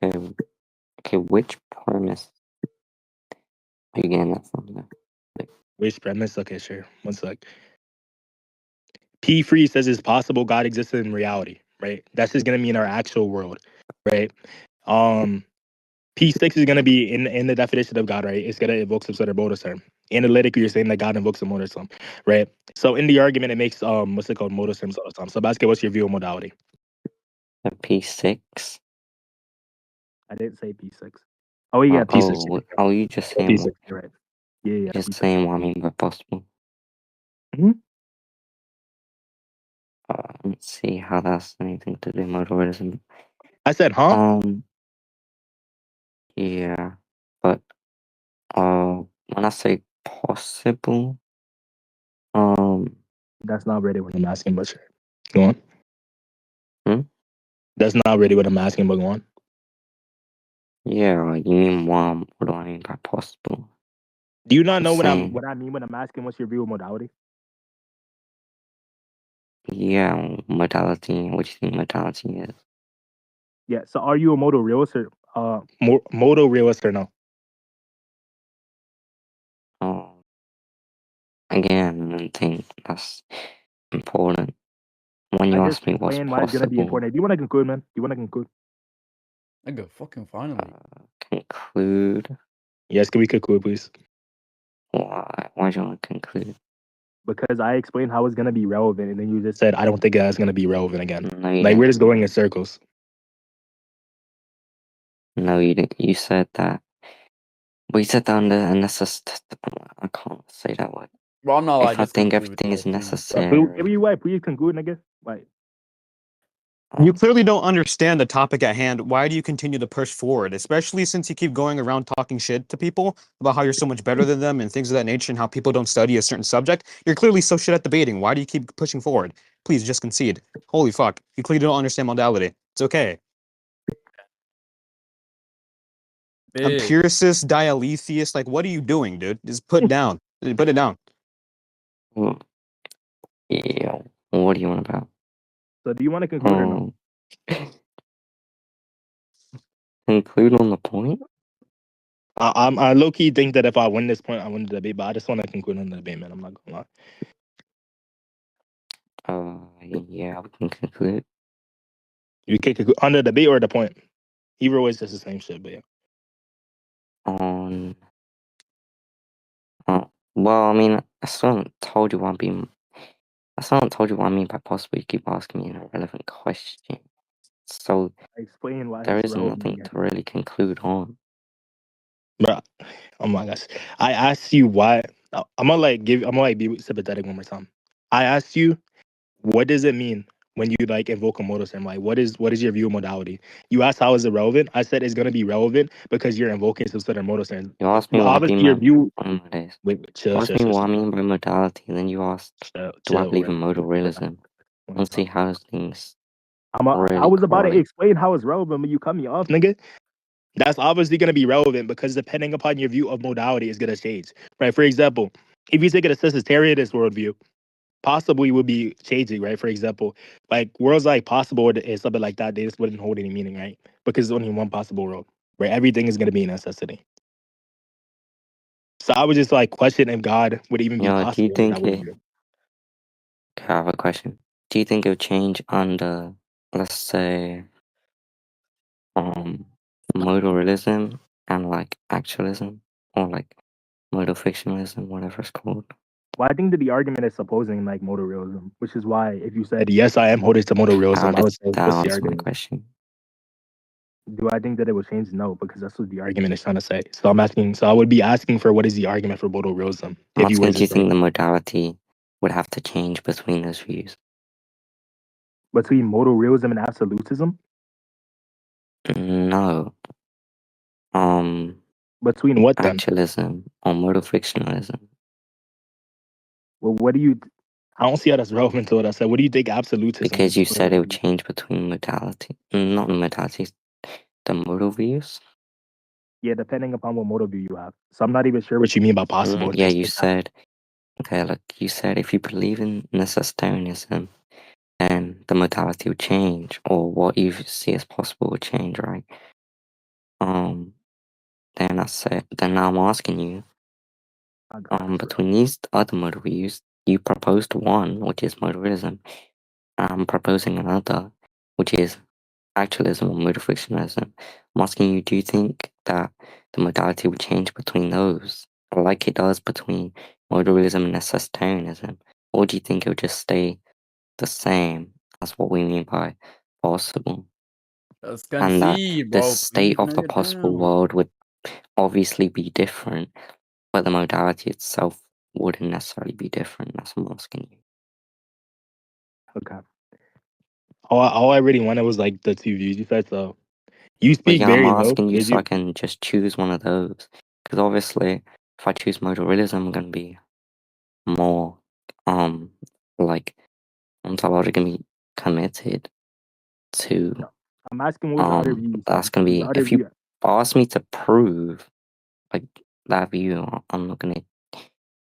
Okay, okay, which premise are you getting that from? Like, Which premise? Okay, sure. One sec. P free says it's possible God existed in reality, right? That's just gonna mean our actual world, right? P6 is gonna be in the definition of God, right? It's gonna invoke some sort of modal term. Analytically, you're saying that God invokes a modal term, right? So in the argument, it makes what's it called, modal terms all the time. So basically, what's your view of modality? a P6? I didn't say P6. Oh yeah, P6. You just saying P6. You're right. Yeah, just P6. saying what I mean by possible. Mhm. Let's see how that's anything to do with modalism. I said, huh? Yeah, but when I say possible, That's not really what I'm asking, but sure. Go on. Hmm? That's not really what I'm asking, but go on. Yeah, you mean what do I mean by possible? Do you not know what I mean when I'm asking what's your view of modality? Yeah, modality. What do you think modality is? Yeah. So are you a modal realist or modal realist or no? Again, I think that's important. When you ask me what's why it's gonna be possible, important. Do you want to conclude, man? Do you want to conclude? Nigga, fucking finally. conclude. Yes, can we conclude, please? Why? Why do you want to conclude? Because I explained how it's gonna be relevant, and then you just said I don't think that's gonna be relevant again. No, you Like didn't. we're just going in circles. No, you didn't. You said that. But you said that under a I can't say that word. Bro, I'm not like If I think everything is necessary. Please conclude, nigga. Like, You clearly don't understand the topic at hand. Why do you continue to push forward? Especially since you keep going around talking shit to people about how you're so much better than them and things of that nature and how people don't study a certain subject. You're clearly so shit at debating. Why do you keep pushing forward? Please just concede. Holy fuck. You clearly don't understand modality. It's okay. Empiricist, dialetheist, like what are you doing, dude? Just put it down. Put it down. Well, yeah. What do you want about? So do you want to conclude or no? Conclude on the point? I low key think that if I win this point, I win the debate. But I just want to conclude on the debate, man. I'm not gonna lie. Yeah, we can conclude. You can conclude on the debate or the point. Either way, it's just the same shit. But yeah. Well, I mean, I still haven't told you what I mean by possible. You keep asking me an irrelevant question. So explain why there it's is relevant nothing again. to really conclude on. But oh my gosh, I asked you why. I'm gonna be sympathetic one more time. I asked you, what does it mean when you like invoke a modal term? Like, what is your view of modality? You asked how is it relevant? I said it's gonna be relevant because you're invoking some sort of modal term. You asked me what I mean your view. Wait, chill. You what I mean by modality, then you asked, do I believe in modal realism? Let's see how things. I was about to explain how it's relevant, but you cut me off, nigga. That's obviously going to be relevant because depending upon your view of modality is going to change, right? For example, if you take a necessitarianist worldview, possibly would be changing, right? For example, like worlds like possible and something like that, they just wouldn't hold any meaning, right? Because there's only one possible world, right? Everything is going to be a necessity. So I would just like question if God would even be possible. Do you think I have a question. Do you think it would change under, let's say, modal realism and like actualism, or like modal fictionalism, whatever it's called? Well, I think that the argument is supposing like modal realism, which is why if you said yes, I am holding to modal realism, I would say that answer my question. Do I think that it would change? No, because that's what the argument is trying to say. So I'm asking. So I would be asking for what is the argument for modal realism? Do you think the modality would have to change between those views? Between modal realism and absolutism? No. Between what then? Actualism or modal fictionalism. Well, what do you? I don't see how that's relevant to what I said. What do you think absolutism? Because you said it would change between modality, not the modalities, the modal views. Yeah, depending upon what modal view you have. So I'm not even sure what you mean by possible. Yeah, you said. Okay, look, you said if you believe in necessitarianism, then the modality would change, or what you see as possible would change, right? then now I'm asking you, I got you, bro. between these other modal views, you proposed one, which is modalism. I'm proposing another, which is actualism or modal fictionalism. I'm asking you, do you think that the modality will change between those, like it does between modalism and necessitarianism, or do you think it will just stay the same as what we mean by possible? Let's can And that see, the bro. state Please of the narrow it possible down. world would obviously be different, but the modality itself wouldn't necessarily be different. That's what I'm asking you. Okay. All I really wanted was like the two views you said. So you But speak yeah, I'm very low. asking you Is so I you? can just choose one of those. Because obviously, if I choose modal realism, I'm gonna be more, like, I'm probably gonna be committed to, No. I'm asking what was the other view you that's said? gonna What was the be, other if you view? ask me to prove, like, that view, I'm not gonna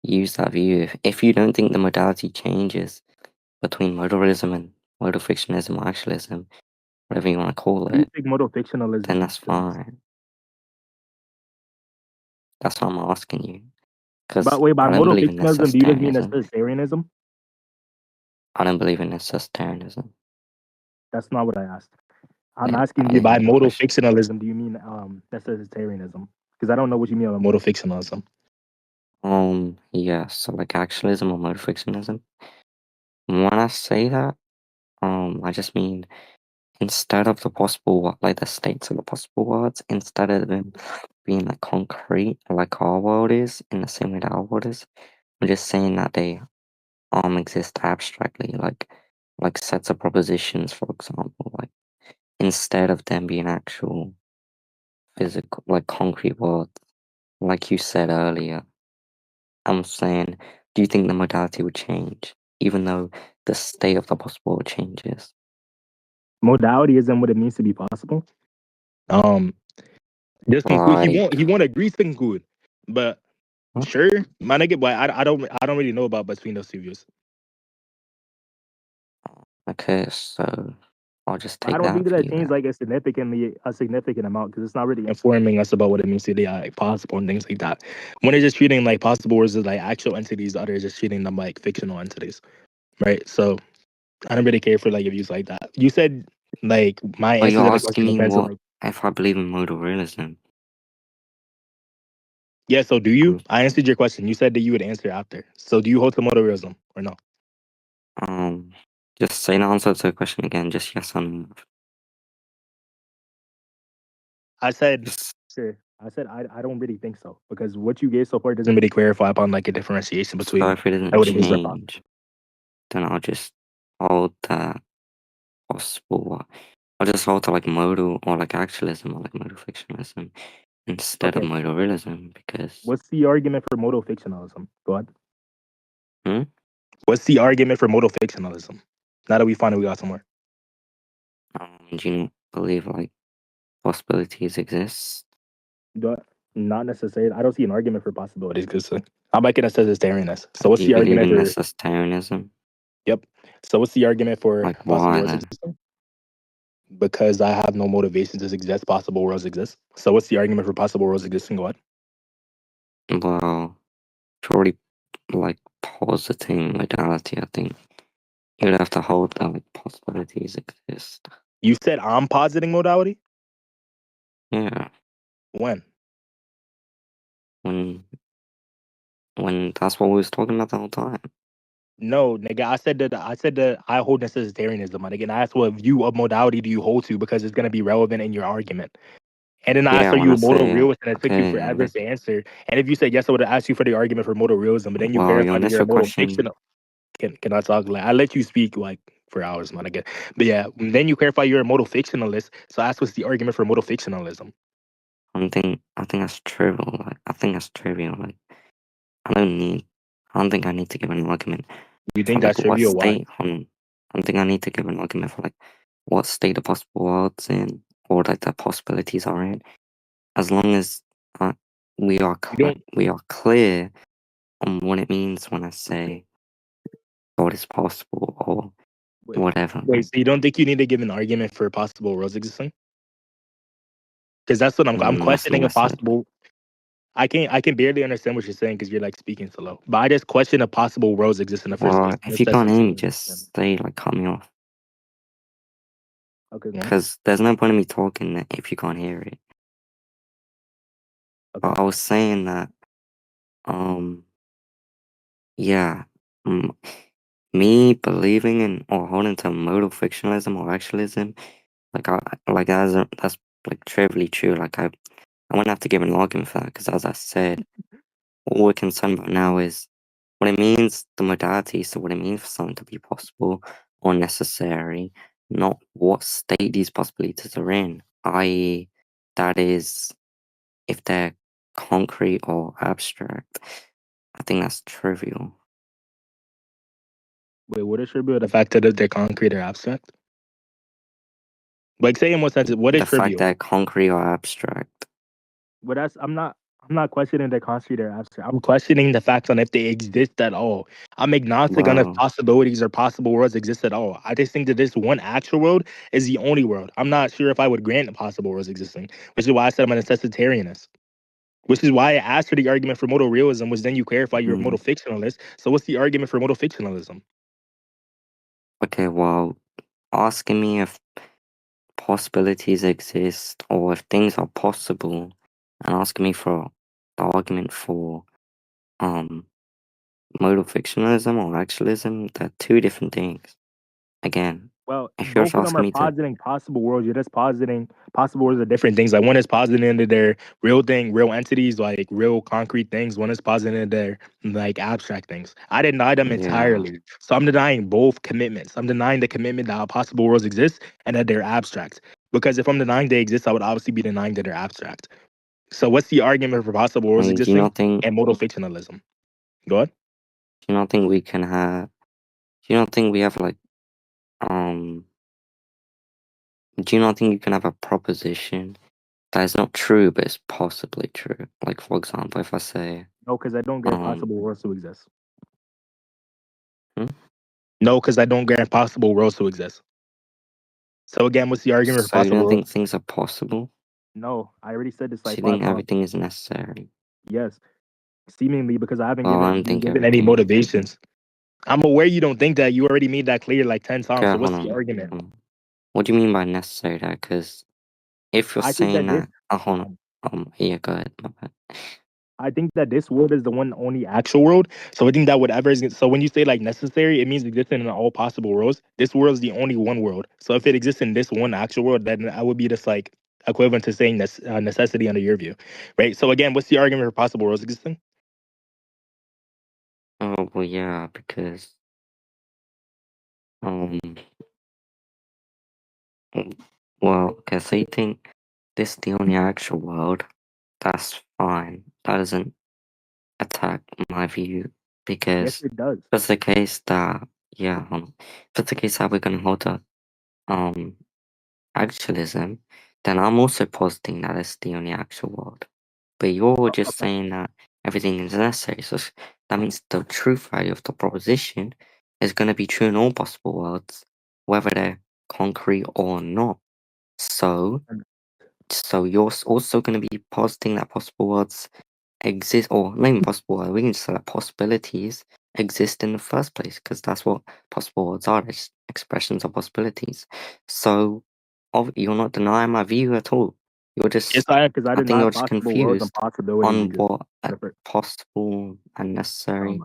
use that view. If you don't think the modality changes between modal realism and modal fictionism or actualism, whatever you want to call Do you it, think modal fictionalism? then that's fine. That's what I'm asking you. Because But wait, by I don't modal believe in fictionalism, do you just mean necessitarianism. necessitarianism? I don't believe in necessitarianism. That's not what I asked. I'm Wait, asking I you didn't by hear the modal question. fictionalism, do you mean necessitarianism? Because I don't know what you mean by modal fictionalism. Yeah, so like actualism or modal fictionism. When I say that, I just mean instead of the possible, like the states of the possible worlds, instead of them being like concrete, like our world is, in the same way that our world is, I'm just saying that they exist abstractly, like sets of propositions, for example, like instead of them being actual physical, like concrete worlds, like you said earlier. I'm saying, do you think the modality would change, even though the state of the possible world changes? Modality isn't what it means to be possible. Just conclude. Like, He won't agree to conclude, but what? sure, my nigga. But I don't really know about between those two views. Okay, so I'll just But I take don't think that that that view changed then. like a significant amount because it's not really informing us about what it means to be like possible and things like that. When they're just treating like possible words as like actual entities, the others just treating them like fictional entities, right? So I don't really care for like views like that. You said like my But answer you're to the asking question me depends on what like if I believe in modal realism? yeah. So do you? Um, I answered your question. You said that you would answer after. So do you hold to modalism or no? um, just say the answer to the question again, just yes or no. I said Just sure. I said I don't really think so because what you gave so far doesn't really clarify upon like a differentiation so between if it doesn't what it is or possible. change, then I'll just hold that possible. I'll just hold to like modal or like actualism or like modal fictionalism instead of Okay. modal realism because What's the argument for modal fictionalism? Go ahead. hmm? What's the argument for modal fictionalism? Now that we finally got somewhere. Do you not believe like possibilities exist? Do I, not necessarily. I don't see an argument for possibilities because I'm like in a necessitariness. So Like, do what's you the believe argument in for? necessitarianism? Yep. So what's the argument for Like, possible why worlds then? existing? Because I have no motivation to suggest possible worlds exist. So what's the argument for possible worlds existing? Go ahead. Well, purely like positing modality, I think you'd have to hold that like possibilities exist. You said I'm positing modality. Yeah, When? when when that's what we was talking about the whole time. No, nigga. I said that I hold necessitarianism. And again, I asked what view of modality do you hold to because it's gonna be relevant in your argument. And then I asked, Yeah, are when you I a modal say realist? And it took you okay, forever to answer. And if you said yes, I would have asked you for the argument for modal realism. But then you well, your clarified that you're a initial modal question, fictional. Can I talk? Like I let you speak like for hours, man. Again, but yeah, then you clarify you're a modal fictionalist. So I asked, what's the argument for modal fictionalism? I think that's trivial. Like, I think that's trivial. Like, I don't need. I don't think I need to give an argument You for think like that's what trivial? Why? state. I don't think I need to give an argument for like what state the possible worlds in or like the possibilities are in. As long as uh, You don't. we are clear on what it means when I say what is possible or Wait, whatever. wait. So Like, you don't think you need to give an argument for possible worlds existing? Because that's what I'm That's not questioning a what I said. possible. I can barely understand what you're saying because you're like speaking slow. But I just question a possible worlds exist in the first place. Well, if you can't hear me, just say, like, cut me off. Okay, go on. Because there's no point in me talking if you can't hear it. Okay. But I was saying that, yeah, me believing in or holding to modal fictionalism or actualism, that's like trivially true. Like I wouldn't have to give an argument for that because, as I said, all we're concerned about now is what it means, the modality, so what it means for something to be possible or necessary, not what state these possibilities are in, i.e., that is, if they're concrete or abstract. I think that's trivial. Wait, what is trivial? The fact that they're concrete or abstract? Like, say in what sense? What is The fact trivial? that concrete or abstract. Well, that's I'm not questioning the concrete or abstract. I'm questioning the facts on if they exist at all. I'm agnostic on if Well, possibilities or possible worlds exist at all. I just think that this one actual world is the only world. I'm not sure if I would grant possible worlds existing, which is why I said I'm a necessitarianist. Which is why I asked for the argument for modal realism, which then you clarify you're a modal fictionalist. So what's the argument for modal fictionalism? okay, well, asking me if possibilities exist or if things are possible and asking me for the argument for um modal fictionalism or actualism, they're two different things. Again, Well, if you're both just of them asking are me to, positing possible worlds. You're just positing possible worlds are different things. Like one is positing into their real thing, real entities, like real concrete things. One is positing into their like abstract things. I deny them yeah, entirely. So I'm denying both commitments. I'm denying the commitment that possible worlds exist and that they're abstract. Because if I'm denying they exist, I would obviously be denying that they're abstract. So what's the argument for possible I worlds mean, do you existing not think, and modal fictionalism? Go ahead. do you not think we can have, do you not think we have like, um, do you not think you can have a proposition that is not true but is possibly true? Like, for example, if I say, No, because I don't grant um, possible worlds to exist. hmm? No, because I don't grant possible worlds to exist. So again, what's the argument for So you possible don't worlds? think things are possible? No, I already said this So like you five think times. everything is necessary? Yes, seemingly because I haven't Well, I given don't been think given any everything is. motivations. I'm aware you don't think that. You already made that clear like 10 times. Okay, So hold what's the on. argument? What do you mean by necessary there? Because if you're I think saying that this that, hold on. Yeah, go ahead. My bad. I think that this world is the one only actual world. So I think that whatever is so when you say like necessary, it means existing in all possible worlds. This world is the only one world. So if it exists in this one actual world, then I would be just like equivalent to saying that's necessity under your view, right? So again, what's the argument for possible worlds existing? Oh, well, yeah, because, um, well, okay, so you think this is the only actual world? That's fine. That doesn't attack my view Yes, because it does. if it's the case that, yeah, if it's the case that we're gonna hold to, um, actualism, then I'm also positing that it's the only actual world. But you're just Okay. saying that everything is necessary. So that means the truth value of the proposition is going to be true in all possible worlds, whether they're concrete or not. So, so you're also going to be positing that possible worlds exist, or not even possible worlds, we can just say that possibilities exist in the first place, because that's what possible worlds are. It's expressions of possibilities. So, you're not denying my view at all. You're Yes, just, I am because I I think deny you're just possible worlds and confused possibilities on exist. what a Separate. possible and necessary, Um,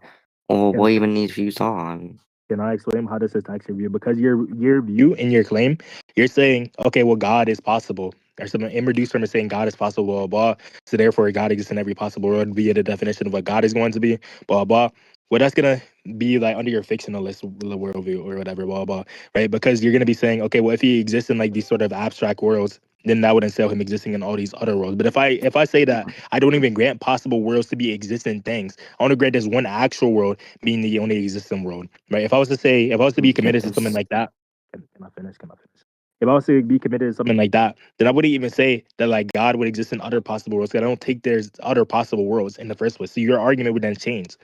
or can what even these views are. And Can I explain how this attacks your view? Because your view and your claim, you're saying, okay, well, God is possible. There's some introduced term is saying God is possible, blah, blah, blah. So therefore, God exists in every possible world via the definition of what God is going to be, blah, blah. Well, that's gonna be like under your fictionalist worldview or whatever, blah, blah, right? Because you're gonna be saying, okay, well, if he exists in like these sort of abstract worlds, then that would entail him existing in all these other worlds. But if I say that I don't even grant possible worlds to be existent things, I only grant there's one actual world being the only existing world, right? If I was to be committed to something yes, like that, can I finish? Can I finish? If I was to be committed to something like that, then I wouldn't even say that like God would exist in other possible worlds. 'Cause I don't think there's other possible worlds in the first place. So your argument would then change.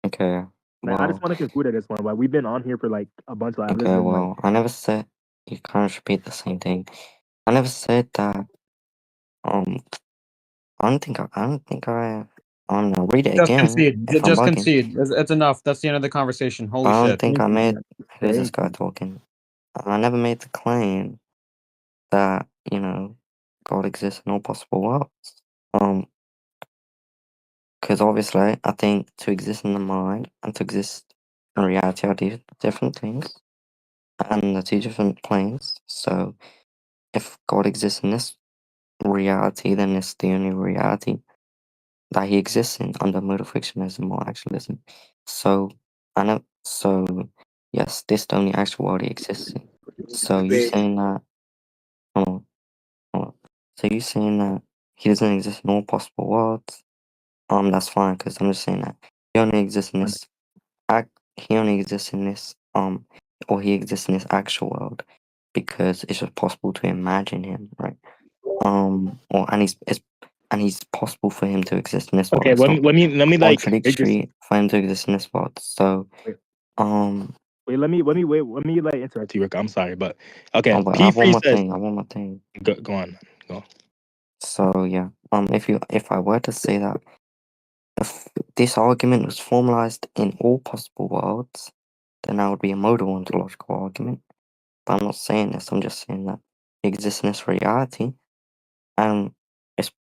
okay, Like, I just well, want to conclude at this point. Like we've been on here for like a bunch of. I've just okay, been like, well, I never said you can't repeat the same thing. I never said that. I don't think I. I'm gonna read it Just again concede. if I'm Just bugging. concede. It's enough. That's the end of the conversation. Holy I don't shit. think I made. Who's this Thank guy you. talking? I never made the claim that God exists in all possible worlds. Because obviously, I think to exist in the mind and to exist in reality are different things, and the two different planes. So, if God exists in this reality, then it's the only reality that he exists in under mode of fictionalism or actualism. So, I know. So, yes, this is the only actual world he exists in. So, you saying that? Hold on, hold on. So, you saying that he doesn't exist in all possible worlds? That's fine because I'm just saying that he only exists in this he only exists in this or he exists in this actual world because it's just possible to imagine him, right? Or and he's possible for him to exist in this world. Okay, It's not let me like just contradictory for him to exist in this world. So wait, um let me like interrupt you, Rick. I'm sorry, but okay. but I P have one Free more says thing. I have one more thing. go on, go. So yeah. If I were to say that if this argument was formalized in all possible worlds, then that would be a modal ontological argument. But I'm not saying this, I'm just saying that he exists in this reality, and it's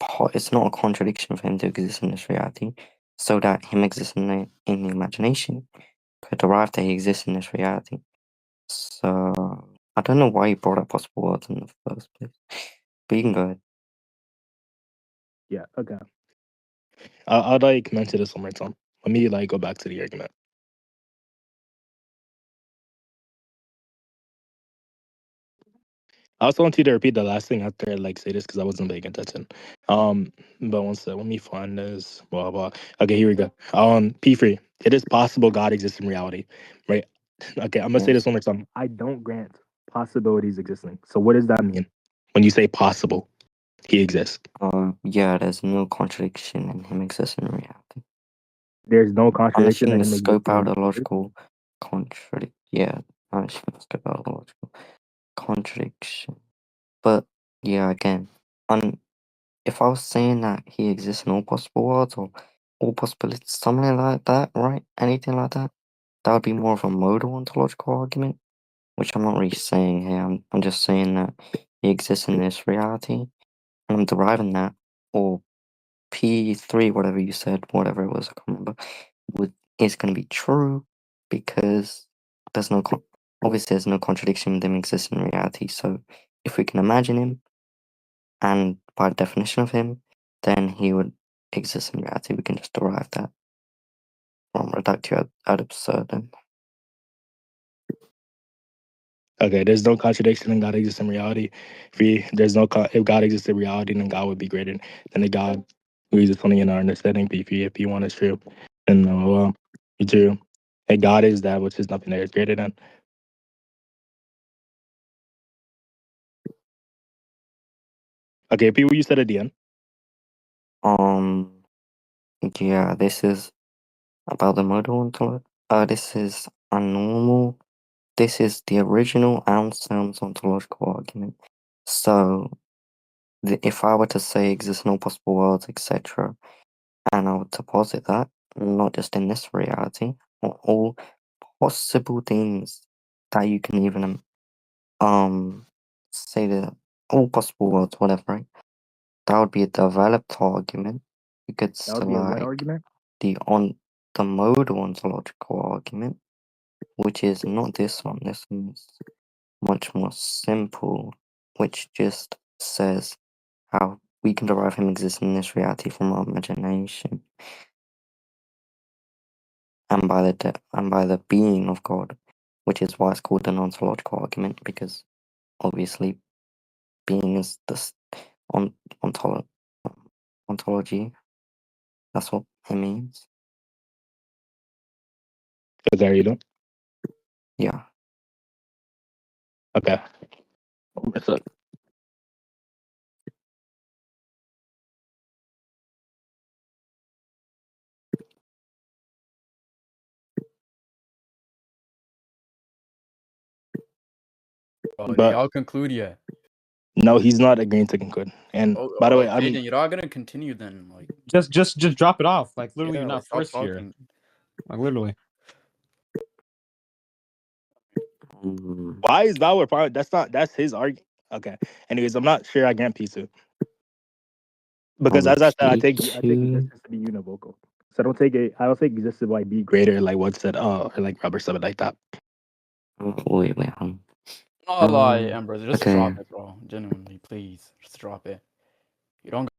not a contradiction for him to exist in this reality, so that him existing in the imagination could derive that he exists in this reality. So I don't know why you brought up possible worlds in the first place, but you can go ahead. Yeah, okay. I'll like mention this one more time. Let me like go back to the argument. I also want you to repeat the last thing after I like say this because I wasn't paying attention. But one sec, let me find this. Blah blah. Okay, here we go. P free. It is possible God exists in reality, right? Okay, I'm gonna say this Yes. one more time. I don't grant possibilities existing. So what does that mean when you say possible? He exists. Yeah, there's no contradiction in him existing in reality. There's no Unless contradiction you're in gonna him scope existing out in a reality. logical contradict. Yeah, unless you're gonna scope out a logical contradiction. But yeah, again, on if I was saying that he exists in all possible worlds or all possibilities, something like that, right? Anything like that, that would be more of a modal ontological argument, which I'm not really saying here. I'm just saying that he exists in this reality, and I'm deriving that, or P3, whatever you said, whatever it was, I can't remember, is going to be true because there's no obviously there's no contradiction with them existing in reality. So if we can imagine him, and by definition of him, then he would exist in reality. We can just derive that from reductio ad absurdum. Okay, there's no contradiction in God exists in reality. If God exists in reality, then God would be greater than the God who exists only in our understanding. If P1 is true, then it's true. And God is that which is nothing that is greater than. Okay, P, what you said at the end. Um, yeah, this is about the modal ontology. This is a normal. This is the original Anselm's ontological argument. So, if I were to say exist in all possible worlds, etc., and I were to posit that, not just in this reality, or all possible things that you can even say that all possible worlds, whatever, right? That would be a developed argument. You could That would be a what select argument? the modal ontological argument, which is not this one. This one's much more simple, which just says how we can derive him existing in this reality from our imagination, and by the being of God, which is why it's called an ontological argument, because obviously being is on ontolo- ontology. That's what it means. Is that you do? Yeah. Okay. What's up? Oh, did But y'all conclude yet? No, he's not agreeing to conclude. And by the way, I Okay, mean, then you're not gonna continue then. Like, Just drop it off. Like literally, yeah, you're like, not stop forced here. talking. Like literally. why is Valor part? That's his argument. Okay. Anyways, I'm not sure I grant Pisu. Because as I said, I take existence to be univocal. So I don't take existence to like be greater, like what said, or like rubber something like that. Wait. Not lie, Embers. Just okay. drop it, bro. Genuinely, please, just drop it. You don't